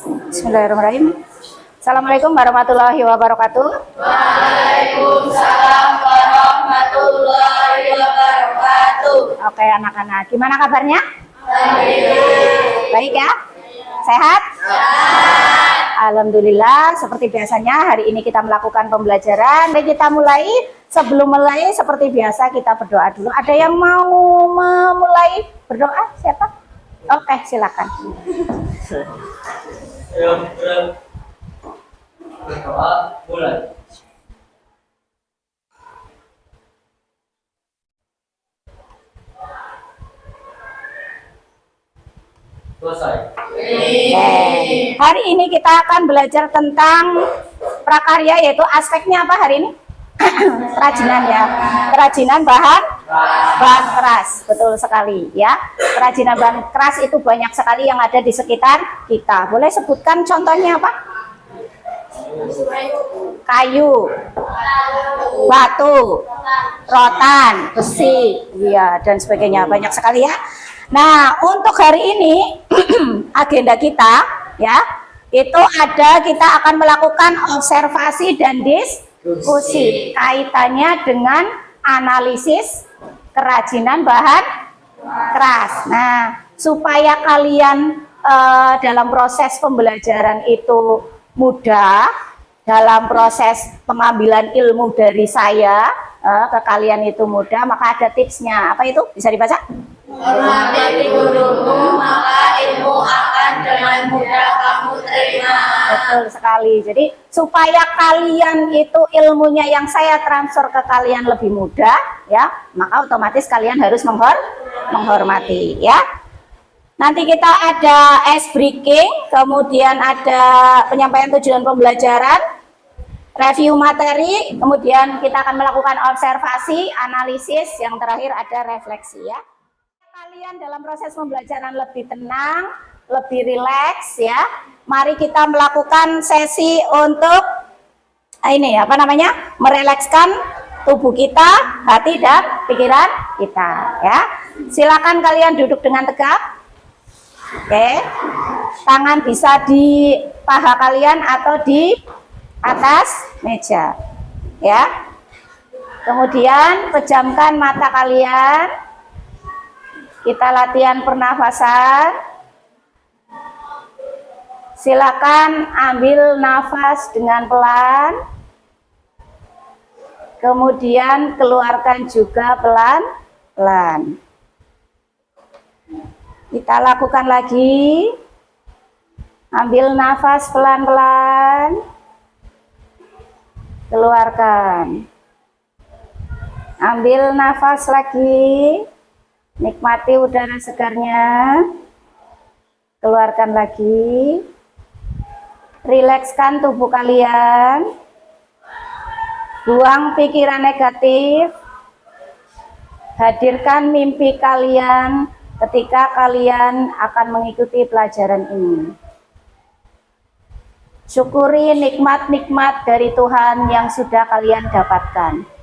Bismillahirrahmanirrahim. Assalamualaikum warahmatullahi wabarakatuh. Waalaikumsalam warahmatullahi wabarakatuh. Oke anak-anak, gimana kabarnya? Baik. Baik ya? Sehat? Alhamdulillah, seperti biasanya hari ini kita melakukan pembelajaran. Mari kita mulai. Sebelum mulai seperti biasa kita berdoa dulu. Ada yang mau memulai berdoa? Siapa? Oke, silakan. Berdoa mulai. Selesai. Hari ini kita akan belajar tentang prakarya, yaitu aspeknya apa hari ini? Kerajinan ya, kerajinan bahan keras, betul sekali ya. Kerajinan bahan keras itu banyak sekali yang ada di sekitar kita. Boleh sebutkan contohnya apa? Kayu, batu, rotan, besi, ya dan sebagainya, banyak sekali ya. Nah, untuk hari ini agenda kita ya, itu ada kita akan melakukan observasi dan diskusi kaitannya dengan analisis kerajinan bahan keras. Nah, supaya kalian dalam proses pembelajaran itu mudah, dalam proses pengambilan ilmu dari saya ke kalian itu mudah, maka ada tipsnya. Apa itu? Bisa dibaca? Hormati gurumu, maka ilmu akan dengan mudah kamu terima. Betul sekali. Jadi supaya kalian itu ilmunya yang saya transfer ke kalian lebih mudah, ya, maka otomatis kalian harus menghormati, ya. Nanti kita ada ice breaking, kemudian ada penyampaian tujuan pembelajaran, review materi, kemudian kita akan melakukan observasi, analisis, yang terakhir ada refleksi ya. Kalian dalam proses pembelajaran lebih tenang, lebih rileks ya. Mari kita melakukan sesi untuk ini apa namanya? Merelekskan tubuh kita, hati dan pikiran kita ya. Silakan kalian duduk dengan tegak. Oke. Tangan bisa di paha kalian atau di atas meja. Ya. Kemudian pejamkan mata kalian. Kita latihan pernafasan. Silakan ambil nafas dengan pelan. Kemudian keluarkan juga pelan-pelan. Kita lakukan lagi. Ambil nafas pelan-pelan. Keluarkan. Ambil nafas lagi. Nikmati udara segarnya. Keluarkan lagi. Rilekskan tubuh kalian. Buang pikiran negatif. Hadirkan mimpi kalian ketika kalian akan mengikuti pelajaran ini. Syukuri nikmat-nikmat dari Tuhan yang sudah kalian dapatkan.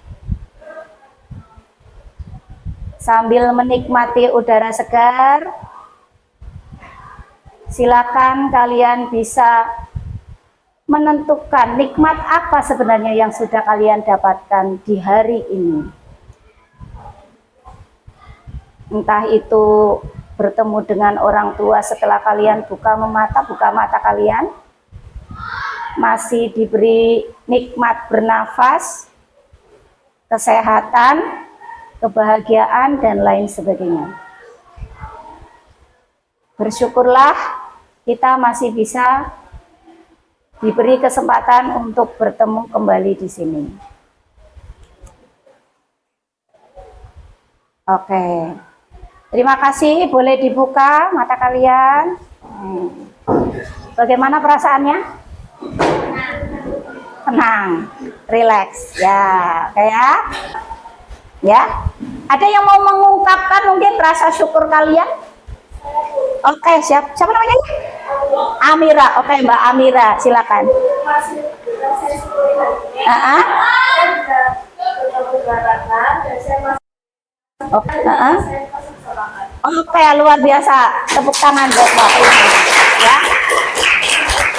Sambil menikmati udara segar, silakan kalian bisa menentukan nikmat apa sebenarnya yang sudah kalian dapatkan di hari ini. Entah itu bertemu dengan orang tua setelah kalian buka mata kalian, masih diberi nikmat bernafas, kesehatan, kebahagiaan, dan lain sebagainya. Bersyukurlah kita masih bisa diberi kesempatan untuk bertemu kembali di sini. Oke. Terima kasih, boleh dibuka mata kalian. Bagaimana perasaannya? Tenang, rileks. Ya, kayak ya. Ada yang mau mengungkapkan mungkin rasa syukur kalian? Oke, siapa namanya? Amira. Oke, Mbak Amira, silakan. Oke, luar biasa. Tepuk tangan buat Mbak. Ya.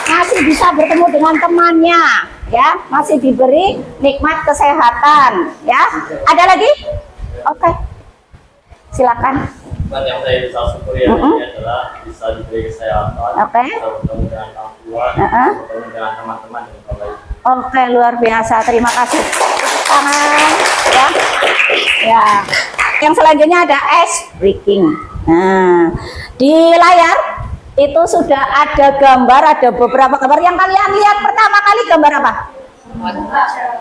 masih bisa bertemu dengan temannya, ya, masih diberi nikmat kesehatan, ya. Ada lagi? Oke, silakan. Yang saya bisa syukuri hari ini adalah bisa diberi kesehatan, Oke. bisa bertemu dengan orang tua, bertemu dengan teman-teman dan baik. Oke, luar biasa. Terima kasih. Tangan, ya. Ya. Yang selanjutnya ada ice breaking. Nah, di layar itu sudah ada gambar, ada beberapa gambar. Yang kalian lihat pertama kali gambar apa?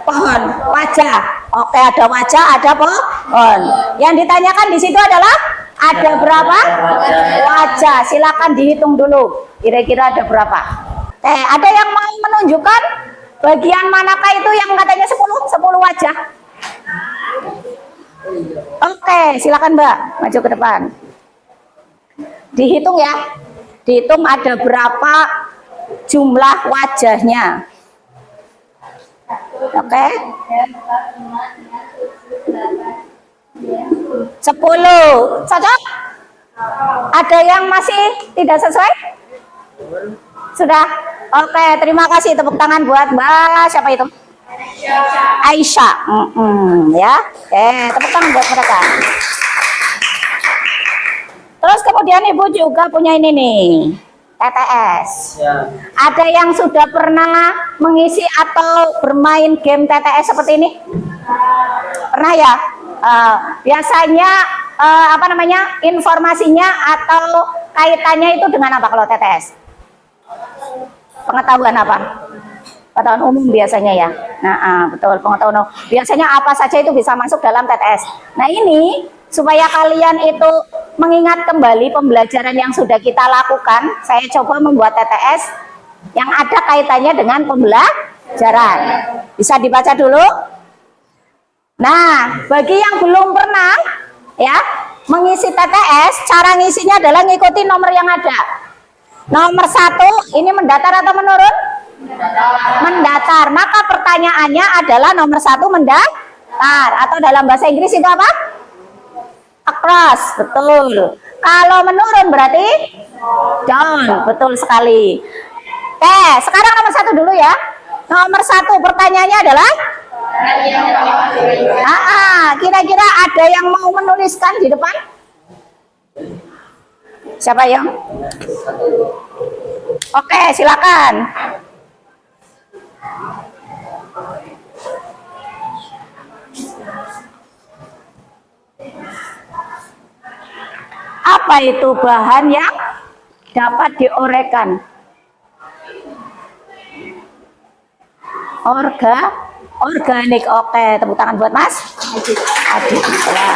Pohon, wajah. Oke, ada wajah, ada pohon. Yang ditanyakan di situ adalah ada berapa wajah? Silakan dihitung dulu. Kira-kira ada berapa? Ada yang mau menunjukkan bagian manakah itu yang katanya 10 wajah? Oke, silakan Mbak, maju ke depan. Dihitung ya. Dihitung ada berapa jumlah wajahnya. Oke. 10. Cocok? Ada yang masih tidak sesuai? Sudah? Oke, terima kasih. Tepuk tangan buat Mbak. Siapa itu? Aisyah. Ya. Oke, tepuk tangan buat mereka. Terus kemudian Ibu juga punya ini nih, TTS. Ya. Ada yang sudah pernah mengisi atau bermain game TTS seperti ini? Pernah ya? Biasanya apa namanya, informasinya atau kaitannya itu dengan apa kalau TTS? Pengetahuan apa? Pengetahuan umum biasanya ya. Nah, betul, pengetahuan umum. Biasanya apa saja itu bisa masuk dalam TTS. Nah, ini supaya kalian itu mengingat kembali pembelajaran yang sudah kita lakukan, saya coba membuat TTS yang ada kaitannya dengan pembelajaran. Bisa dibaca dulu. Nah, bagi yang belum pernah ya mengisi TTS, cara ngisinya adalah ngikuti nomor yang ada. Nomor 1, ini mendatar atau menurun? Mendatar. Maka pertanyaannya adalah nomor 1 mendatar, atau dalam bahasa Inggris itu apa? Across, betul. Kalau menurun berarti down, betul sekali. Oke, sekarang nomor 1 dulu ya. Nomor 1 pertanyaannya adalah kira-kira ada yang mau menuliskan di depan? Siapa yang? Oke, silakan. Apa itu bahan yang dapat diorekan? Organik. Oke, tepuk tangan buat Mas Adi. Ya.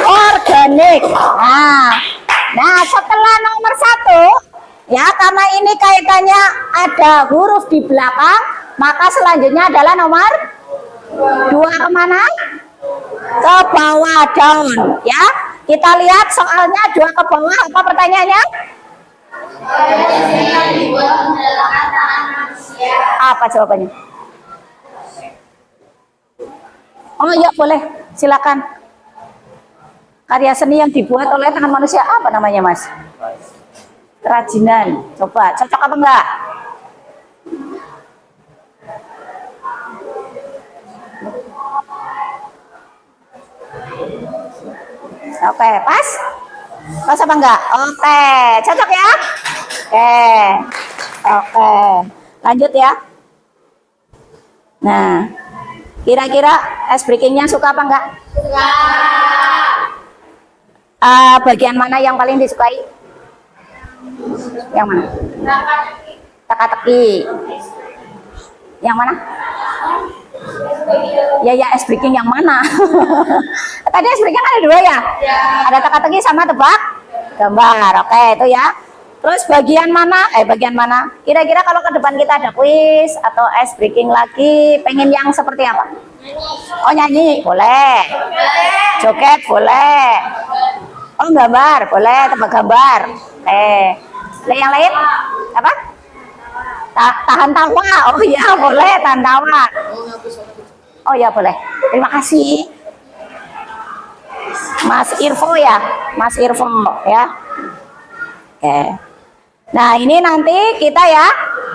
Organik. Nah, setelah nomor 1 ya, karena ini kaitannya ada huruf di belakang, maka selanjutnya adalah nomor 2 kemana? Ke bawah, down ya. Kita lihat soalnya 2 ke bawah. Apa pertanyaannya? Apa jawabannya? Oh iya, boleh, silakan. Karya seni yang dibuat oleh tangan manusia, apa namanya Mas? Kerajinan. Coba, cocok apa enggak? Oke, pas? Pas apa enggak? Oke, cocok ya? Oke, lanjut ya. Nah, kira-kira ice breakingnya suka apa enggak? Suka. Bagian mana yang paling disukai? Yang mana? Teka-teki. Yang mana? Ya ice breaking yang mana? Tadi ice breaking ada 2 ya? Ada teka-teki sama tebak gambar. Oke, itu ya. Terus bagian mana? Bagian mana? Kira-kira kalau ke depan kita ada kuis atau ice breaking lagi, pengen yang seperti apa? Oh, nyanyi boleh. Joget boleh. Oh, gambar boleh, tebak gambar. Yang lain apa? Tahan tawa. Oh iya, boleh tahan tawa. Oh ya, boleh. Terima kasih Mas Irfo ya, Mas Irfo ya. Oke. Nah, ini nanti kita ya,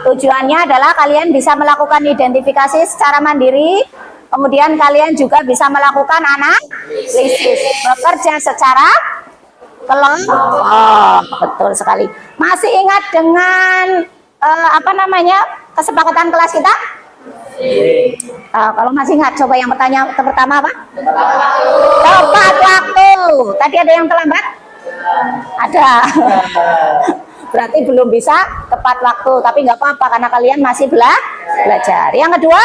tujuannya adalah kalian bisa melakukan identifikasi secara mandiri, kemudian kalian juga bisa melakukan analisis, bekerja secara kelompok. Betul sekali. Masih ingat dengan kesepakatan kelas kita? Kalau masih ingat, coba yang pertama apa? Tepat waktu. Tadi ada yang terlambat? Ada. Berarti belum bisa tepat waktu, tapi nggak apa-apa karena kalian masih belajar. Yang kedua,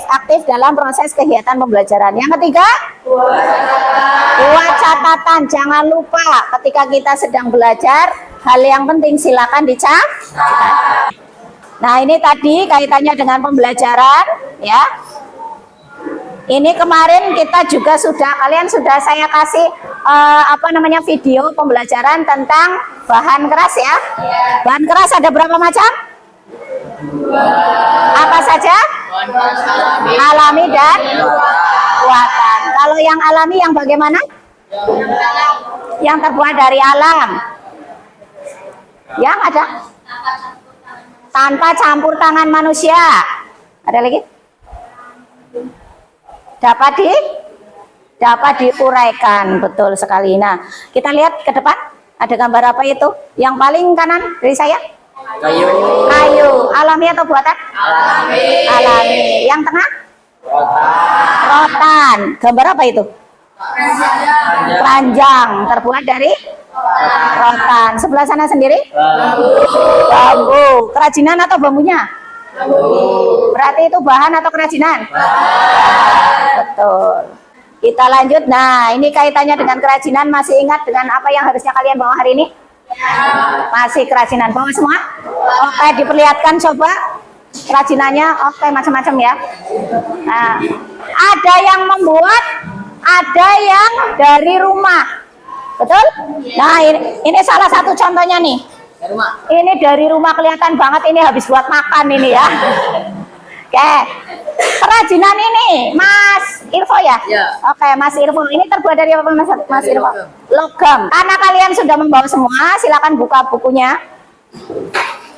aktif dalam proses kegiatan pembelajaran. Yang ketiga, buat catatan. Jangan lupa ketika kita sedang belajar, hal yang penting silakan dicatat. Nah, ini tadi kaitannya dengan pembelajaran, ya. Ini kemarin kita juga kalian sudah saya kasih video pembelajaran tentang bahan keras ya. Bahan keras ada berapa macam? Apa saja? Alami dan buatan. Kalau yang alami yang bagaimana? Yang terbuat dari alam. Yang ada? Tanpa campur tangan manusia. Ada lagi? Dapat diuraikan, betul sekali. Nah, kita lihat ke depan, ada gambar apa itu? Yang paling kanan dari saya? Kayu. Alami atau buatan? Alami. Yang tengah? Rotan. Gambar apa itu? Keranjang, terbuat dari rotan. Sebelah sana sendiri? Bambu. Kerajinan atau bambunya? Berarti itu bahan atau kerajinan? Betul. Kita lanjut. Nah, ini kaitannya dengan kerajinan. Masih ingat dengan apa yang harusnya kalian bawa hari ini? Masih kerajinan. Bawa semua? Oke, diperlihatkan coba kerajinannya. Oke, macam-macam ya. Nah, ada yang membuat, ada yang dari rumah. Betul? Nah, ini salah satu contohnya nih. Ini dari rumah, kelihatan banget ini habis buat makan ini ya. Oke, kerajinan ini Mas Irfo ya? Oke, Mas Irfo, ini terbuat dari apa Mas Irfo? Logam. Karena kalian sudah membawa semua, silakan buka bukunya.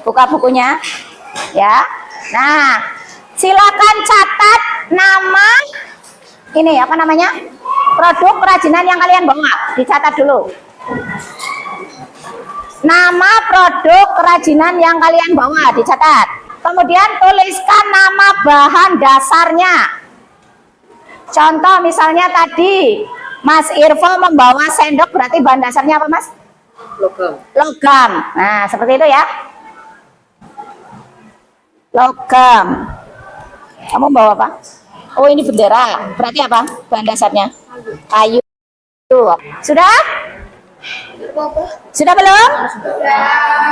Buka bukunya ya. Nah, silakan catat nama ini apa namanya? Produk kerajinan yang kalian bawa, dicatat dulu. Nama produk kerajinan yang kalian bawa dicatat. Kemudian tuliskan nama bahan dasarnya. Contoh misalnya tadi Mas Irfo membawa sendok, berarti bahan dasarnya apa Mas? Logam. Nah, seperti itu ya. Logam. Kamu bawa apa? Oh, ini bendera. Berarti apa bahan dasarnya? Kayu. Sudah? Sudah belum?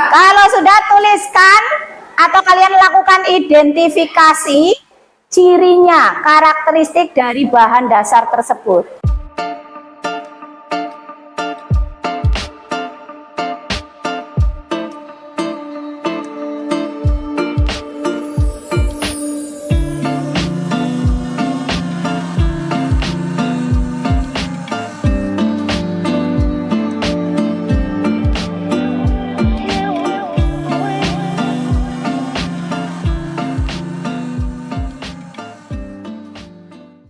Kalau sudah, tuliskan atau kalian lakukan identifikasi cirinya, karakteristik dari bahan dasar tersebut.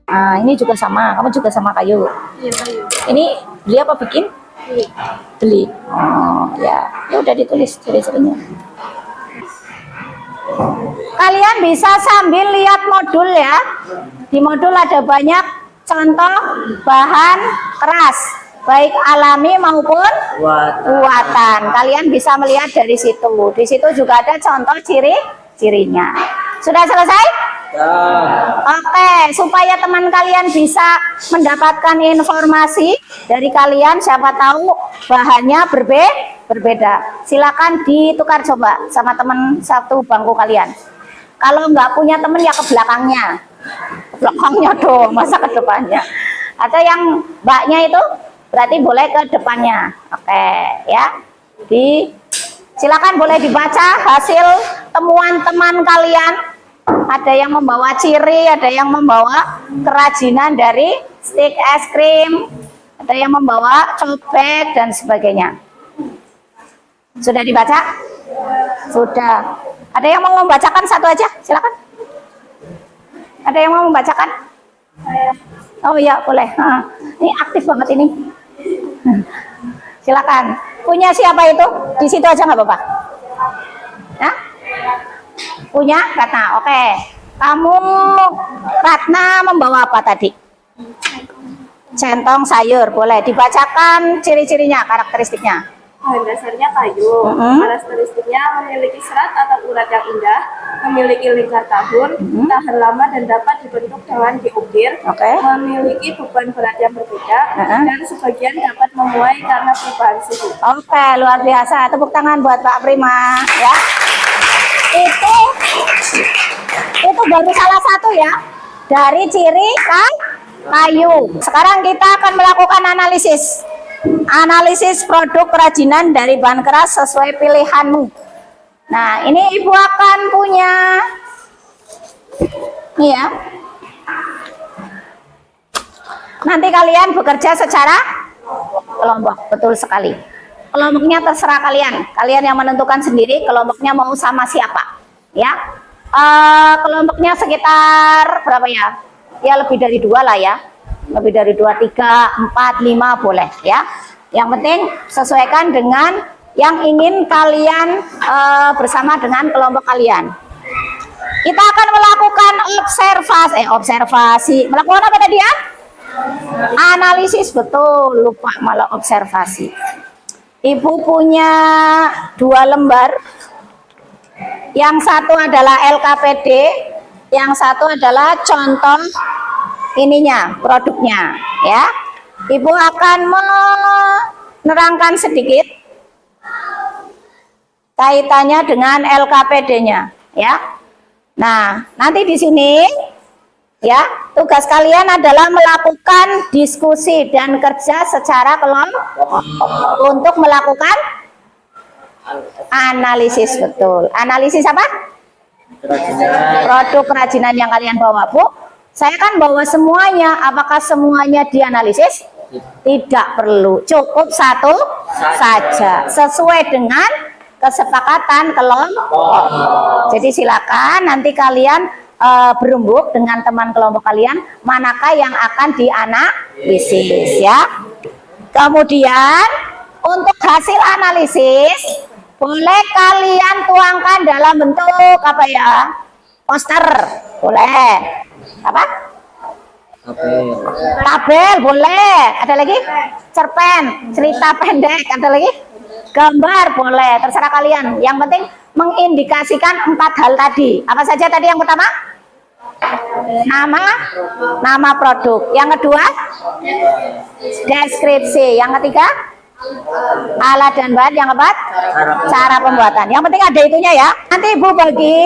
Nah, ini juga sama, kamu juga sama kayu. Iya, kayu. Ini beli apa bikin? Beli. Oh, ya. Ya udah ditulis ciri-cirinya. Kalian bisa sambil lihat modul ya. Di modul ada banyak contoh bahan keras, baik alami maupun buatan. Kalian bisa melihat dari situ. Di situ juga ada contoh ciri-cirinya. Sudah selesai? Oke, supaya teman kalian bisa mendapatkan informasi dari kalian, siapa tahu bahannya berbeda. Silakan ditukar coba sama teman satu bangku kalian. Kalau nggak punya teman ya ke belakangnya. Ke belakangnya dong, masa ke depannya. Atau yang mbaknya itu berarti boleh ke depannya. Oke, ya. Silakan boleh dibaca hasil temuan teman kalian. Ada yang membawa ciri, ada yang membawa kerajinan dari stik es krim, ada yang membawa cobek dan sebagainya. Sudah dibaca? Sudah. Ada yang mau membacakan satu aja? Silakan. Ada yang mau membacakan? Oh iya, boleh. Ini aktif banget ini. Silakan. Punya siapa itu? Di situ aja nggak apa-apa. Hah? Punya Ratna. Oke. Kamu Ratna membawa apa tadi? Centong sayur. Boleh dibacakan ciri-cirinya, karakteristiknya. Bahan dasarnya kayu, karakteristiknya memiliki serat atau urat yang indah, memiliki lingkar tahun, tahan lama dan dapat dibentuk dengan diukir, memiliki beban berat yang berbeda, dan sebagian dapat memuai karena perubahan suhu. Oke, luar biasa. Tepuk tangan buat Pak Prima ya. Itu baru salah satu ya dari ciri kayu. Sekarang kita akan melakukan analisis. Analisis produk kerajinan dari bahan keras sesuai pilihanmu. Nah, ini Ibu akan punya ini ya. Nanti kalian bekerja secara kelompok, betul sekali. Kelompoknya terserah kalian. Kalian yang menentukan sendiri kelompoknya mau sama siapa. Ya. Kelompoknya sekitar berapa ya? Ya lebih dari 2 lah ya. Lebih dari 2, 3, 4, 5 boleh ya. Yang penting sesuaikan dengan yang ingin kalian bersama dengan kelompok kalian. Kita akan melakukan observasi. Melakukan apa tadi ya? Analisis, betul, lupa malah observasi. Ibu punya 2 lembar. Yang satu adalah LKPD, yang satu adalah contoh ininya, produknya ya. Ibu akan menerangkan sedikit kaitannya dengan LKPD-nya ya. Nah, nanti di sini ya, tugas kalian adalah melakukan diskusi dan kerja secara kelompok untuk melakukan analisis, betul. Analisis apa? Produk kerajinan yang kalian bawa, Bu. Saya kan bawa semuanya. Apakah semuanya dianalisis? Tidak perlu. Cukup satu saja. Sesuai dengan kesepakatan kelompok. Jadi silakan nanti kalian berembuk dengan teman kelompok kalian manakah yang akan dianalisis ya. Kemudian untuk hasil analisis boleh kalian tuangkan dalam bentuk apa ya? Poster, boleh. Apa? Tabel boleh. Ada lagi? Cerpen, cerita pendek, ada lagi? Gambar boleh, terserah kalian. Yang penting mengindikasikan 4 hal tadi. Apa saja tadi yang pertama? Nama produk. Yang kedua? Deskripsi. Yang ketiga? Alat dan bahan. Yang keempat? Cara pembuatan. Yang penting ada itunya ya. Nanti Ibu bagi.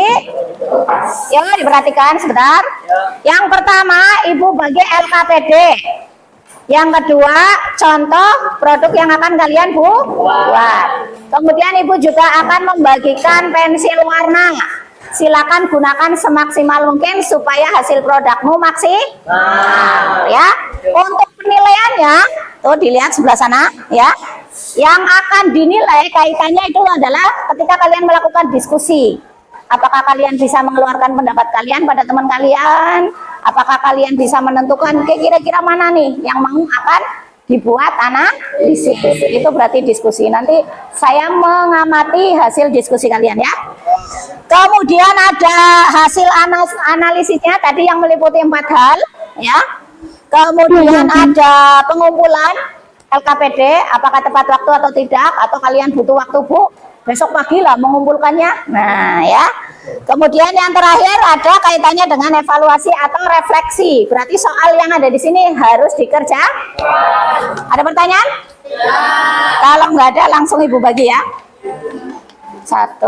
Yuk diperhatikan sebentar. Yang pertama Ibu bagi LKPD. Yang kedua contoh produk yang akan kalian buat. Kemudian Ibu juga akan membagikan pensil warna. Silakan gunakan semaksimal mungkin supaya hasil produkmu maksimal ya. Untuk penilaiannya tuh dilihat sebelah sana ya. Yang akan dinilai kaitannya itu adalah ketika kalian melakukan diskusi. Apakah kalian bisa mengeluarkan pendapat kalian pada teman kalian? Apakah kalian bisa menentukan kira-kira mana nih yang mau akan dibuat analisis? Itu berarti diskusi. Nanti saya mengamati hasil diskusi kalian ya. Kemudian ada hasil analisisnya tadi yang meliputi 4 hal ya. Kemudian ada pengumpulan LKPD, apakah tepat waktu atau tidak, atau kalian butuh waktu Bu? Besok pagi lah mengumpulkannya. Nah ya. Kemudian yang terakhir ada kaitannya dengan evaluasi atau refleksi. Berarti soal yang ada di sini harus dikerjakan. Ada pertanyaan? Ya. Kalau nggak ada langsung Ibu bagi ya. 1,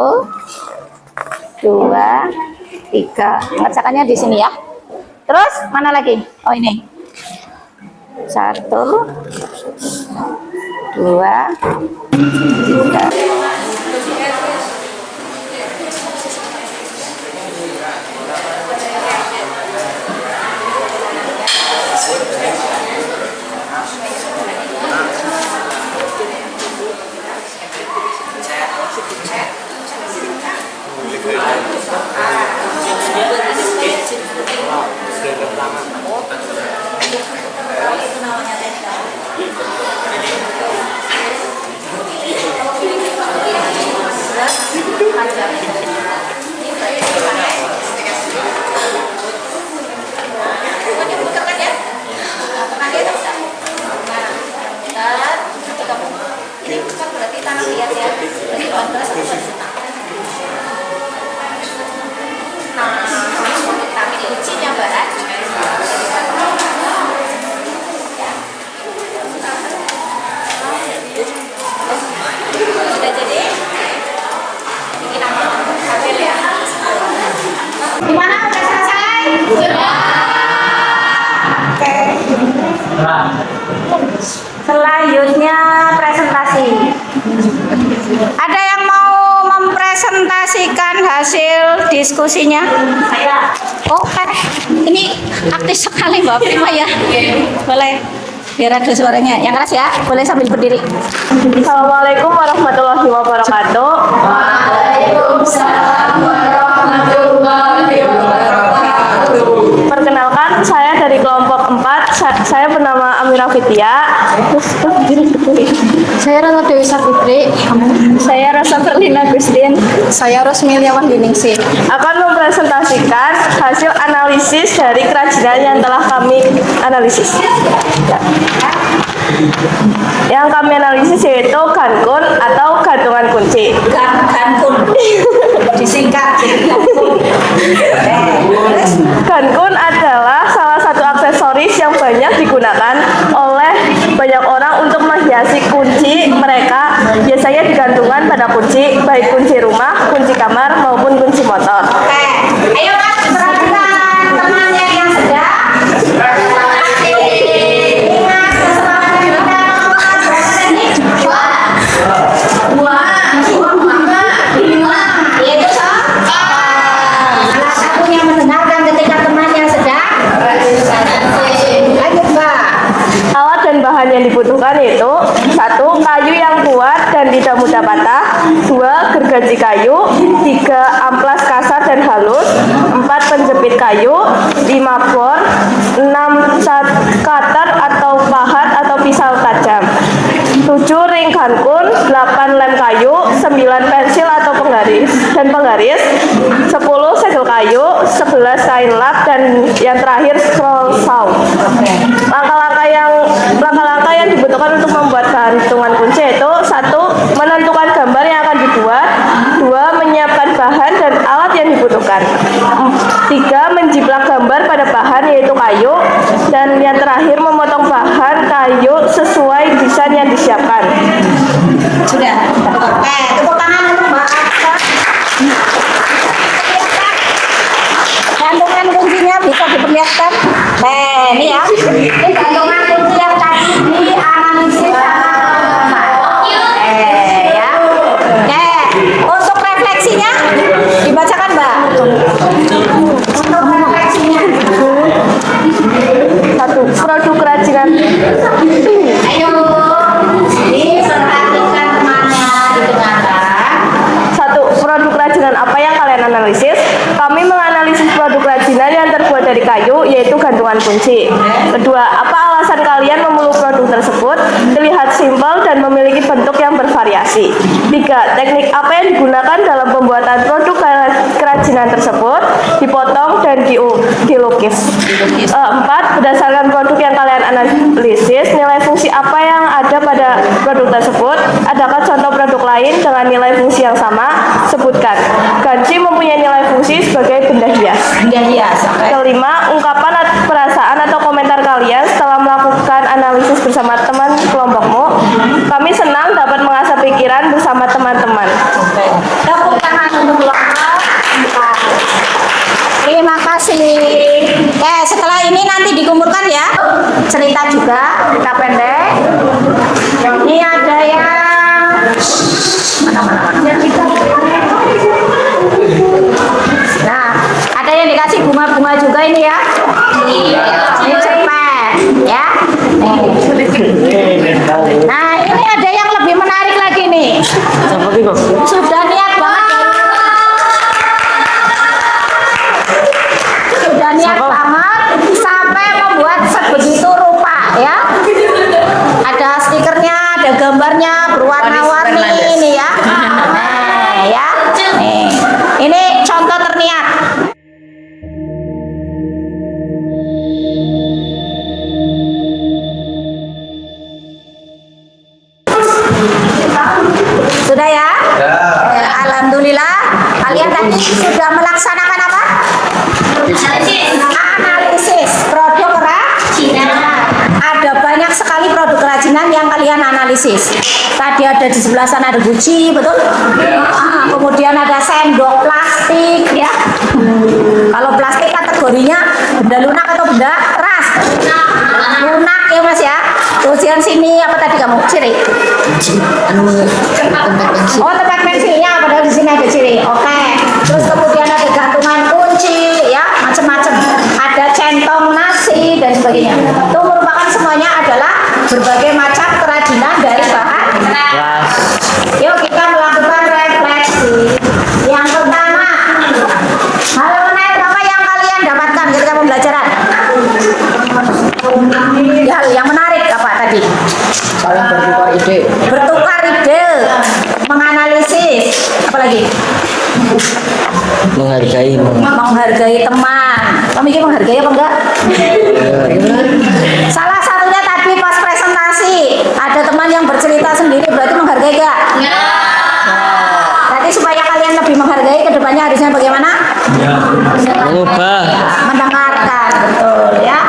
2, 3. Mengerjakannya di sini ya. Terus mana lagi? Oh ini. 1, 2, 3. kita lihat ya. Jadi adalah satu juta. Nah, untuk kami kuncinya barat. Sudah jadi. Ini nama tabel ya. Gimana? Udah selesai? Sudah. Oke. Selanjutnya presentasi. Ada yang mau mempresentasikan hasil diskusinya? Saya. Oke. Ini aktif sekali Mbak Prima ya. Boleh. Biar ada suaranya. Yang keras ya. Boleh sambil berdiri. Assalamualaikum warahmatullahi wabarakatuh. Waalaikumsalam warahmatullahi wabarakatuh. Perkenalkan, saya dari kelompok 4. Saya bernama Amira Fitia. Saya Rana Dewi Safitri. Saya Rosa Ferlina Agustin. Saya Rosmiliawan Diningsih. Akan mempresentasikan hasil analisis dari kerajinan yang telah kami analisis. Yang kami analisis yaitu gankun atau gantungan kunci. Gankun. Disingkat jadi gankun. Gankun adalah salah satu aksesoris yang banyak digunakan oleh banyak orang untuk menghiasi kunci mereka, biasanya digantungan pada kunci, baik kunci rumah, kunci kamar, maupun kunci motor. Oke, ayo Mas, perhatikan temannya yang sedang. Ingat kesempatan kita ini dua. Yaitu salah satunya mendengarkan ketika temannya sedang. Lanjut Mbak. Alat dan bahan yang dibutuhkan yaitu 1. Kayu yang kuat dan tidak mudah patah. 2. Gergaji kayu. 3. Amplas kasar dan halus. 4. Penjepit kayu. 5. bor. 6. Cutter atau pahat atau pisau tajam. 7. Ring gankun. 8. Lem kayu. 9. Pensil atau penggaris dan penggaris. 10. Segel kayu. 11. Kain lap, dan yang terakhir scroll saw. Langkah-langkah yang dibutuhkan untuk membuat gantungan kunci yaitu 1. Menentukan gambar yang akan dibuat. 2. Menyiapkan bahan dan alat yang dibutuhkan. 3. Menjiplak gambar pada bahan yaitu kayu. Dan yang terakhir memotong bahan kayu sesuai desain yang disiapkan. Sudah. Oke, tepuk tangan untuk Mbak Aksa. Gantungan kuncinya bisa diperlihatkan. Nah, ini ya. Ini gantungan kunci yang tadi dianalisis sama. Ya. Oke, untuk refleksinya dibacakan Mbak. Untuk refleksinya. 1. Produk kerajinan. Ayo, diperhatikan temannya, didengarkan. 1. Produk kerajinan apa yang kalian analisis? Kami menganalisis produk kerajinan yang terbuat dari kayu, yaitu gantungan kunci. Kedua, apa alasan kalian memeluk produk tersebut? Terlihat simpel dan memiliki bentuk yang bervariasi. 3. Teknik apa yang digunakan dalam pembuatan produk kerajinan tersebut? Dipotong dan dilukis. 4. Berdasarkan produk yang kalian analisis, nilai fungsi apa yang ada pada produk tersebut? Adakah contoh produk lain dengan nilai fungsi yang sama? Sebutkan. Ganci mempunyai nilai fungsi sebagai benda hias. Benda hias. Oke. Kelima, ungkapan perasaan atau komentar kalian setelah melakukan analisis bersama teman kelompokmu. Kami senang dapat mengasah pikiran bersama teman-teman. Oke. Tepuk tangan untuk kelompok 4. Terima kasih. Oke, setelah ini nanti dikumpulkan ya. Cerita juga, cerita pendek. Ini ada yang nah, ada yang dikasih bunga-bunga juga ini ya. Ini cerpen ya. Nah, ini ada yang lebih menarik lagi nih. Sudah niat banget. Sudah niat banget sampai membuat sebegitu rupa ya. Ada stikernya, ada gambarnya berwarna-warni ini ya. Nah, ya. Nih. Ini contoh terniat. Sudah ya? Alhamdulillah. Kalian tadi sudah melaksanakan apa? Analisis produk kerajinan. Ada banyak sekali produk kerajinan yang kalian analisis. Tadi ada di sebelah sana ada guci, betul? Kemudian ada sendok plastik, ya. Kalau plastik kategorinya benda lunak atau benda keras? Lunak ya Mas ya. Kemudian sini apa tadi kamu? Ciri. Oh, tempat pensilnya, padahal di sini ada ciri. Oke. Terus kemudian ada gantungan kunci, ya, macam-macam. Ada centong nasi dan sebagainya. Itu merupakan semuanya adalah berbagai macam kerajinan dari bahan. Yuk kita melakukan refleksi. Yang pertama, hal menarik apa yang kalian dapatkan ketika pembelajaran? Hal yang menarik apa tadi? Saling bertukar ide. Bertukar ide, menganalisis, apa lagi? Menghargai teman. Kamu ini menghargai apa enggak? Salah satunya tadi pas presentasi ada teman yang bercerita sendiri, berarti menghargai enggak? Berarti supaya kalian lebih menghargai, kedepannya harusnya bagaimana? Mengubah. Mendengarkan, betul ya.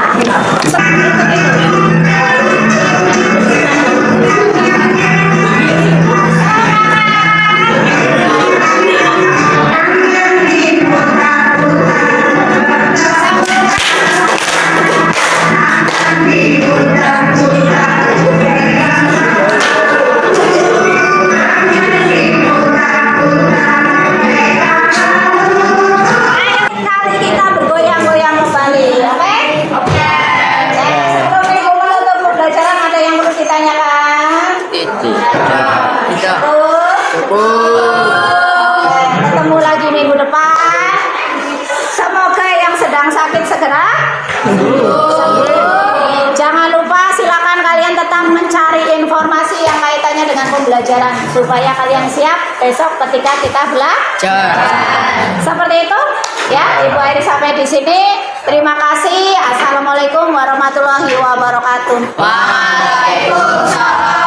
Kali kita bergoyang-goyang kembali, oke? Sebelum menutup pembelajaran ada yang perlu ditanyakan? Ketemu lagi minggu depan. Semoga yang sedang sakit segera sembuh. Jangan lupa silakan kalian tetap mencari informasi yang kaitannya dengan pembelajaran supaya kalian siap besok ketika kita belajar. Seperti itu ya, Ibu Airi sampai di sini. Terima kasih. Assalamualaikum warahmatullahi wabarakatuh. Waalaikumsalam.